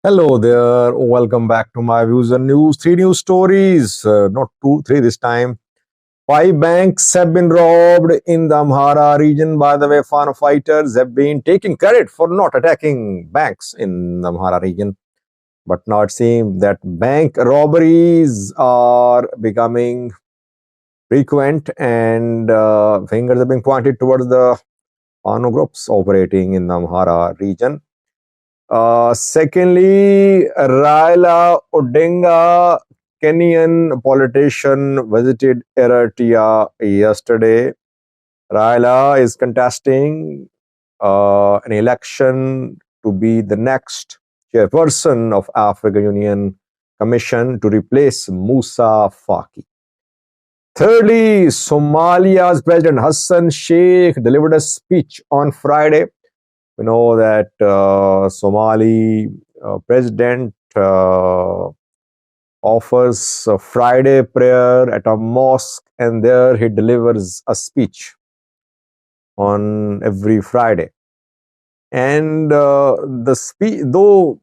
Hello there. Welcome back to my views and news. Three news stories, not two, three this time. Five banks have been robbed in the Amhara region. By the way, Fano fighters have been taking credit for not attacking banks in the Amhara region. But now it seems that bank robberies are becoming frequent and fingers are being pointed towards the Fano groups operating in the Amhara region. Secondly, Raila Odinga, Kenyan politician, visited Eritrea yesterday. Raila is contesting an election to be the next chairperson of African Union Commission to replace Musa Faki. Thirdly, Somalia's President Hassan Sheikh delivered a speech on Friday. We know that Somali president offers a Friday prayer at a mosque, and there he delivers a speech on every Friday. And the speech, though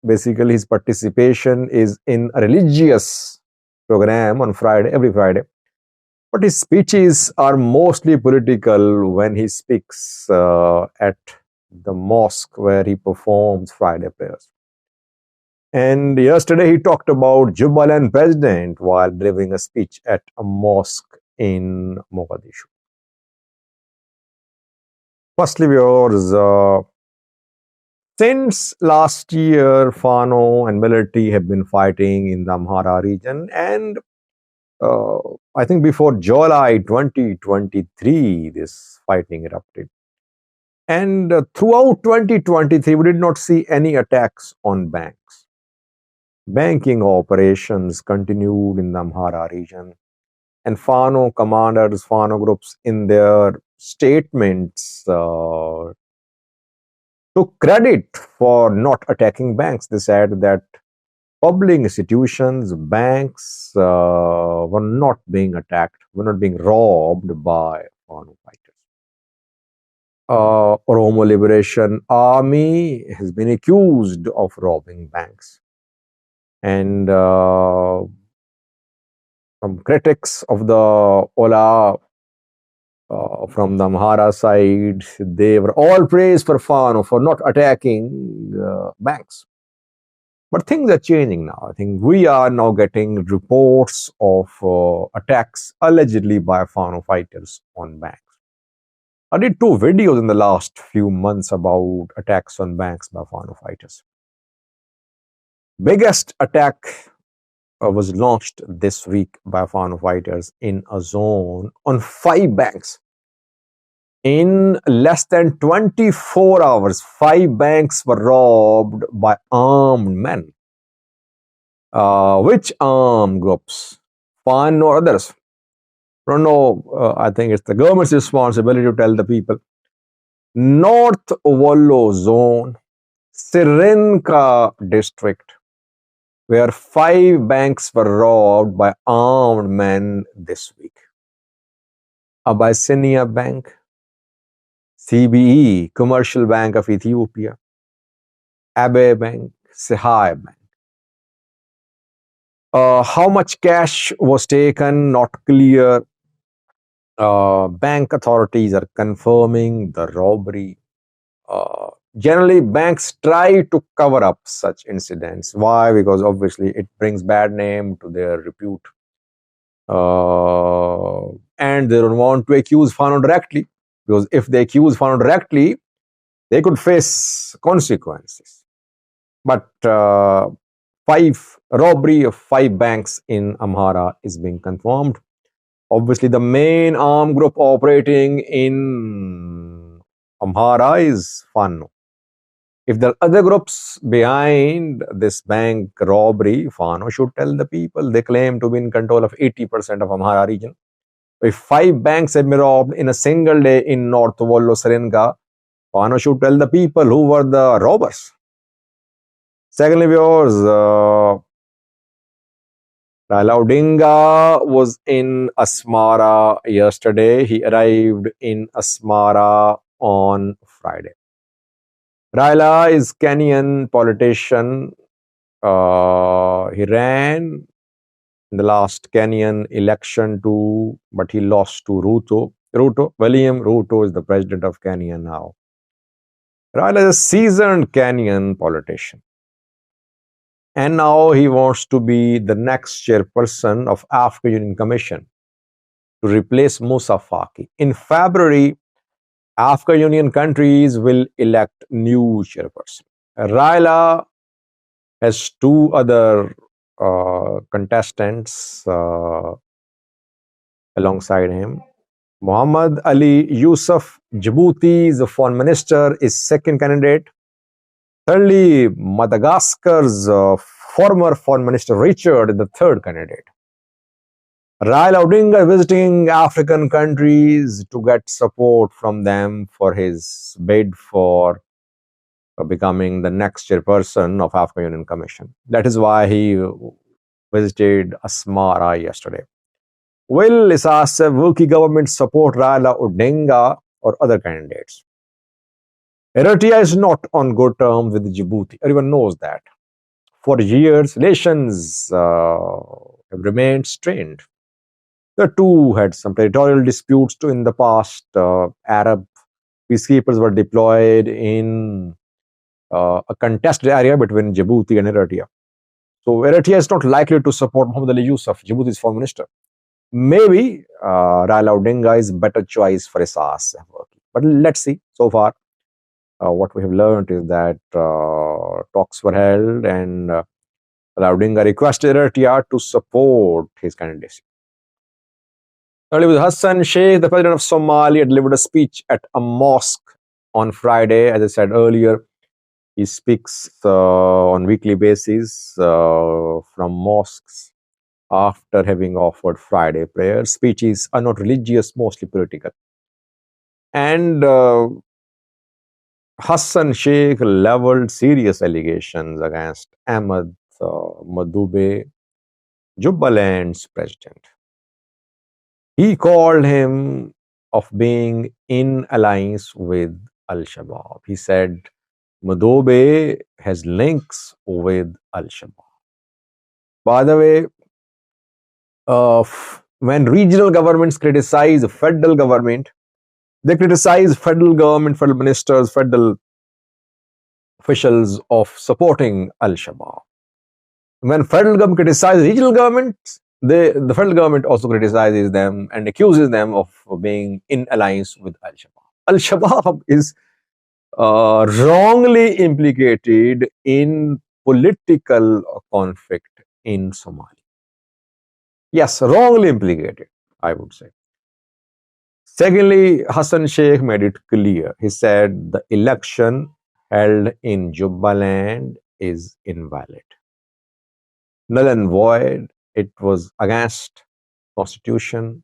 basically his participation is in a religious program on Friday, every Friday, but his speeches are mostly political when he speaks at the mosque where he performs Friday prayers. And yesterday he talked about Jubaland president while delivering a speech at a mosque in Mogadishu. Firstly, viewers, since last year, Fano and military have been fighting in the Amhara region, and I think before July 2023, this fighting erupted. And throughout 2023, we did not see any attacks on banks. Banking operations continued in the Amhara region. And Fano commanders, Fano groups, in their statements, took credit for not attacking banks. They said that public institutions, banks were not being attacked, were not being robbed by Fano fighters. Oromo Liberation Army has been accused of robbing banks. And some critics of the Ola from the Amhara side, they were all praised for Fano for not attacking banks. But things are changing now. I think we are now getting reports of attacks allegedly by Fano fighters on banks. I did two videos in the last few months about attacks on banks by Fano fighters. Biggest attack was launched this week by Fano fighters in a zone on 5 banks. In less than 24 hours, 5 banks were robbed by armed men. Which armed groups? Fano or others? I don't know. I think it's the government's responsibility to tell the people. North Wollo Zone, Sirenka district, where 5 banks were robbed by armed men this week. Abyssinia Bank, CBE, Commercial Bank of Ethiopia, Abe Bank, Sehai Bank. How much cash was taken, not clear. Bank authorities are confirming the robbery. Generally, banks try to cover up such incidents. Why? Because obviously it brings bad name to their repute. And they don't want to accuse Fano directly, because if they accuse Fano directly, they could face consequences. But robbery of 5 banks in Amhara is being confirmed. Obviously, the main armed group operating in Amhara is Fano. If there are other groups behind this bank robbery, Fano should tell the people. They claim to be in control of 80% of Amhara region. If 5 banks have been robbed in a single day in North Wollo, Serenga, Fano should tell the people who were the robbers. Secondly, viewers, Raila Odinga was in Asmara yesterday. He arrived in Asmara on Friday. Raila is Kenyan politician. He ran in the last Kenyan election too, but he lost to William Ruto is the president of Kenya now. Raila is a seasoned Kenyan politician. And now he wants to be the next chairperson of African Union Commission to replace Musa Faki. In February, African Union countries will elect new chairperson. Raila has two other contestants alongside him. Muhammad Ali Yusuf, Djibouti, the foreign minister, is second candidate. Thirdly, Madagascar's former foreign minister Richard is the third candidate. Raila Odinga is visiting African countries to get support from them for his bid for becoming the next chairperson of African Union Commission. That is why he visited Amhara yesterday. Will Isas Wuki government support Raila Odinga or other candidates? Eritrea is not on good terms with Djibouti. Everyone knows that. For years, relations have remained strained. The two had some territorial disputes too in the past. Arab peacekeepers were deployed in a contested area between Djibouti and Eritrea. So Eritrea is not likely to support Muhammad Ali Yusuf, Djibouti's foreign minister. Maybe Raila Odinga is a better choice for Isas. But let's see. So far, what we have learned is that talks were held and Raila Odinga requested Eritrea to support his candidacy. Earlier with Hassan Sheikh, the president of Somalia, delivered a speech at a mosque on Friday. As I said earlier, he speaks on weekly basis from mosques after having offered Friday prayers. Speeches are not religious, mostly political. And Hassan Sheikh leveled serious allegations against Ahmed Madube, Jubaland's president. He called him of being in alliance with Al-Shabaab. He said Madube has links with Al-Shabaab. By the way, when regional governments criticize the federal government, they criticize federal government, federal ministers, federal officials of supporting Al-Shabaab. When federal government criticizes regional governments, the federal government also criticizes them and accuses them of being in alliance with Al-Shabaab. Al-Shabaab is wrongly implicated in political conflict in Somalia. Yes, wrongly implicated, I would say. Secondly, Hassan Sheikh made it clear. He said the election held in Jubaland is invalid, null and void. It was against constitution.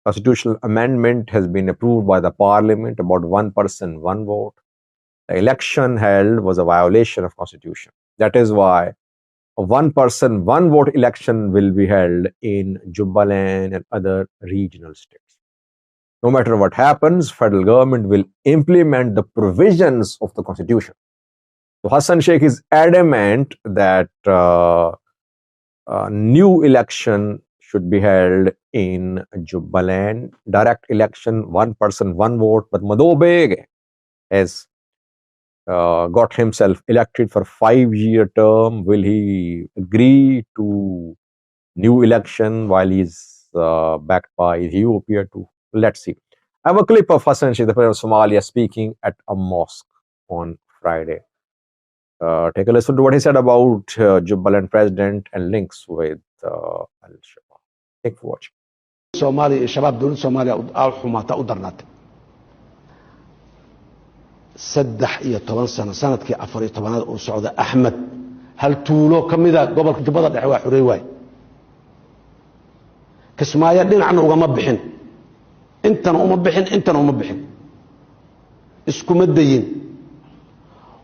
Constitutional amendment has been approved by the parliament about one person, one vote. The election held was a violation of constitution. That is why a one person, one vote election will be held in Jubaland and other regional states. No matter what happens, federal government will implement the provisions of the constitution. So Hassan Sheikh is adamant that new election should be held in Jubaland, direct election, one person, one vote. But Madube has got himself elected for 5-year term. Will he agree to new election while he's backed by Ethiopia too? Let's see. I have a clip of Hassan Sheikh, the president of Somalia, speaking at a mosque on Friday. Take a listen to what he said about Jubaland president and links with Al-Shabaab. Thank you for watching. Somali, Shabab dowlad Soomaaliya xumata u darnaatay 13 sano sanadkii 14aad uu socda Axmed hal tuulo kamida gobolka Jubbada Dhexe waa xurey waay Kismaayo dhinacna ugama bixin intana uma bixin iskuma dayin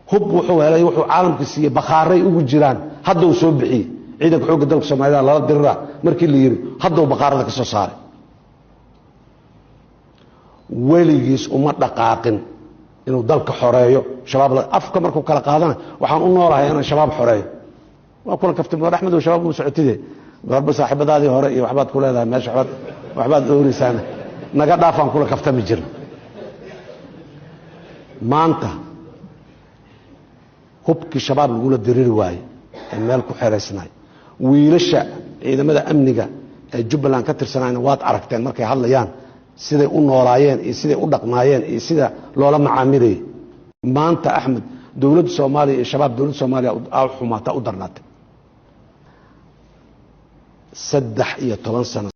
hub wuxuu helay wuxuu caalamka siiyay bakaaray ugu jiraan hadda uu soo bixiyay ciidanka xoogga dalka Soomaaliya lala dirra markii la yiri hadda uu bakaarada ka soo saaray weligiis uma dhaqaaqin inuu dalka xoreeyo shabaab afka markuu kala qaadana waxaan u noolahay inaan shabaab xoreeyo waa kula kaftay mar axmed oo shabaab uu socotide garba saaxiibadaadii hore iyo waxbaad ku leedahay meesha waxbaad oorisaana naga dhaafaan kula kaftami jirna maanta hubkii shabaab lagula diriri waaye ee meel ku xeeraysnay wiilasha ciidamada amniga ee Jubaland ka tirsanayna waad aragteen markay hadlayaan siday u noolaayeen iyo siday u dhaqmaayeen iyo sida loola macaamilay maanta axmed dawladda Soomaaliya iyo shabaab dawladda Soomaaliya aa xumaata u darnaatay 13 sano